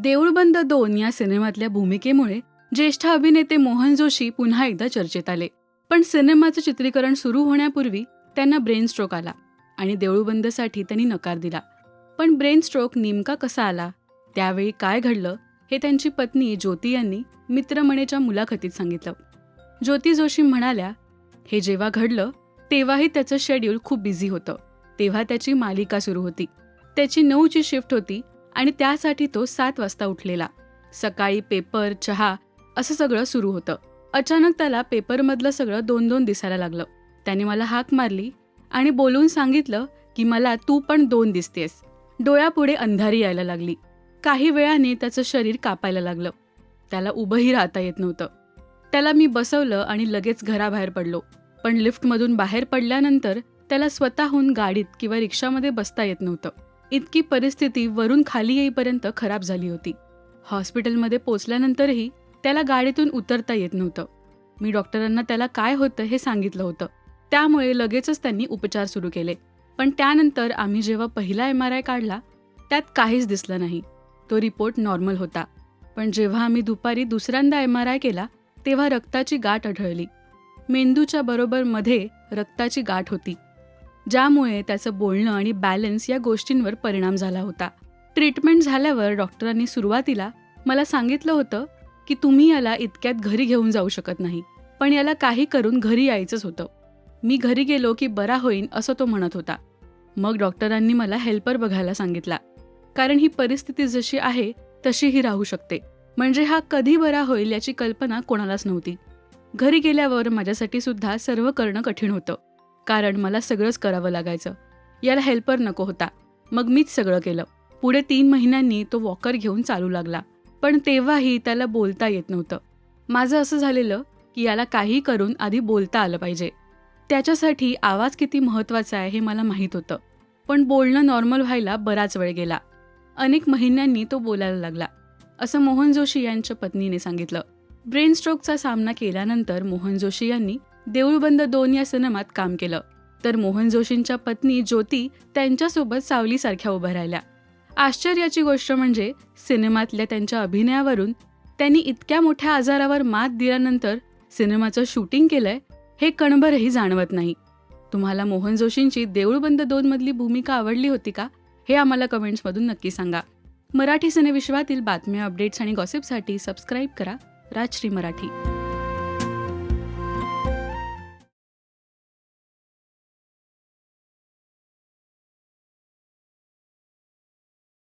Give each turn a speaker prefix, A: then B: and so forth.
A: देऊळबंद 2 या सिनेमातल्या भूमिकेमुळे ज्येष्ठ अभिनेते मोहन जोशी पुन्हा एकदा चर्चेत आले. पण सिनेमाचं चित्रीकरण सुरू होण्यापूर्वी त्यांना ब्रेन स्ट्रोक आला आणि देऊळबंदसाठी त्यांनी नकार दिला. पण ब्रेन स्ट्रोक नेमका कसा आला, त्यावेळी काय घडलं, हे त्यांची पत्नी ज्योती यांनी मित्रमणेच्या मुलाखतीत सांगितलं. ज्योती जोशी म्हणाल्या, हे जेव्हा घडलं तेव्हाही त्याचं शेड्यूल खूप बिझी होतं. तेव्हा त्याची मालिका सुरू होती. त्याची 9ची शिफ्ट होती आणि त्यासाठी तो 7 वाजता उठलेला. सकाळी पेपर, चहा असं सगळं सुरू होतं. अचानक त्याला पेपरमधलं सगळं 2-2 दिसायला लागलं. त्याने मला हाक मारली आणि बोलून सांगितलं की मला तू पण 2 दिसतेस. डोळ्यापुढे अंधारी यायला लागली. काही वेळाने त्याचं शरीर कापायला लागलं. त्याला उभंही राहता येत नव्हतं. त्याला मी बसवलं आणि लगेच घराबाहेर पडलो. पण लिफ्टमधून बाहेर पडल्यानंतर त्याला स्वतःहून गाडीत किंवा रिक्षामध्ये बसता येत नव्हतं. इतकी परिस्थिती वरून खाली येईपर्यंत खराब झाली होती. हॉस्पिटलमध्ये पोचल्यानंतरही त्याला गाडीतून उतरता येत नव्हतं. मी डॉक्टरांना त्याला काय होतं हे सांगितलं होतं. त्यामुळे लगेचच त्यांनी उपचार सुरू केले. पण त्यानंतर आम्ही जेव्हा पहिला MRI काढला त्यात काहीच दिसलं नाही. तो रिपोर्ट नॉर्मल होता. पण जेव्हा आम्ही दुपारी दुसऱ्यांदा MRI केला तेव्हा रक्ताची गाठ आढळली. मेंदूच्या बरोबर मध्ये रक्ताची गाठ होती, ज्यामुळे त्याचं बोलणं आणि बॅलन्स या गोष्टींवर परिणाम झाला होता. ट्रीटमेंट झाल्यावर डॉक्टरांनी सुरुवातीला मला सांगितलं होतं की तुम्ही याला इतक्यात घरी घेऊन जाऊ शकत नाही, पण याला काही करून घरी यायचंच होतं. मी घरी गेलो की बरा होईन असं तो म्हणत होता. मग डॉक्टरांनी मला हेल्पर बघायला सांगितला, कारण ही परिस्थिती जशी आहे तशीही राहू शकते. म्हणजे हा कधी बरा होईल याची कल्पना कोणालाच नव्हती. घरी गेल्यावर माझ्यासाठी सुद्धा सर्व करणं कठीण होतं, कारण मला सगळंच करावं लागायचं. याला हेल्पर नको होता. मग मीच सगळं केलं. पुढे 3 महिन्यांनी तो वॉकर घेऊन चालू लागला, पण तेव्हाही त्याला बोलता येत नव्हतं. माझं असं झालेलं की याला काही करून आधी बोलता आलं पाहिजे. त्याच्यासाठी आवाज किती महत्त्वाचा आहे हे मला माहीत होतं. पण बोलणं नॉर्मल व्हायला बराच वेळ गेला. अनेक महिन्यांनी तो बोलायला लागला, असं मोहन जोशी यांच्या पत्नीने सांगितलं. ब्रेन स्ट्रोकचा सामना केल्यानंतर मोहन जोशी यांनी देऊळबंद 2 या सिनेमात काम केलं. तर मोहन जोशींच्या पत्नी ज्योती त्यांच्यासोबत सावलीसारख्या उभ्या राहिल्या. आश्चर्याची गोष्ट म्हणजे सिनेमातल्या त्यांच्या अभिनयावरून त्यांनी इतक्या मोठ्या आजारावर मात दिल्यानंतर सिनेमाचं शूटिंग केलंय हे कणभरही जाणवत नाही. तुम्हाला मोहन जोशींची देऊळबंद 2 मधली भूमिका आवडली होती का, हे आम्हाला कमेंट्समधून नक्की सांगा. मराठी सिनेविश्वातील बातम्या, अपडेट्स आणि गॉसिपसाठी सबस्क्राईब करा राजश्री मराठी.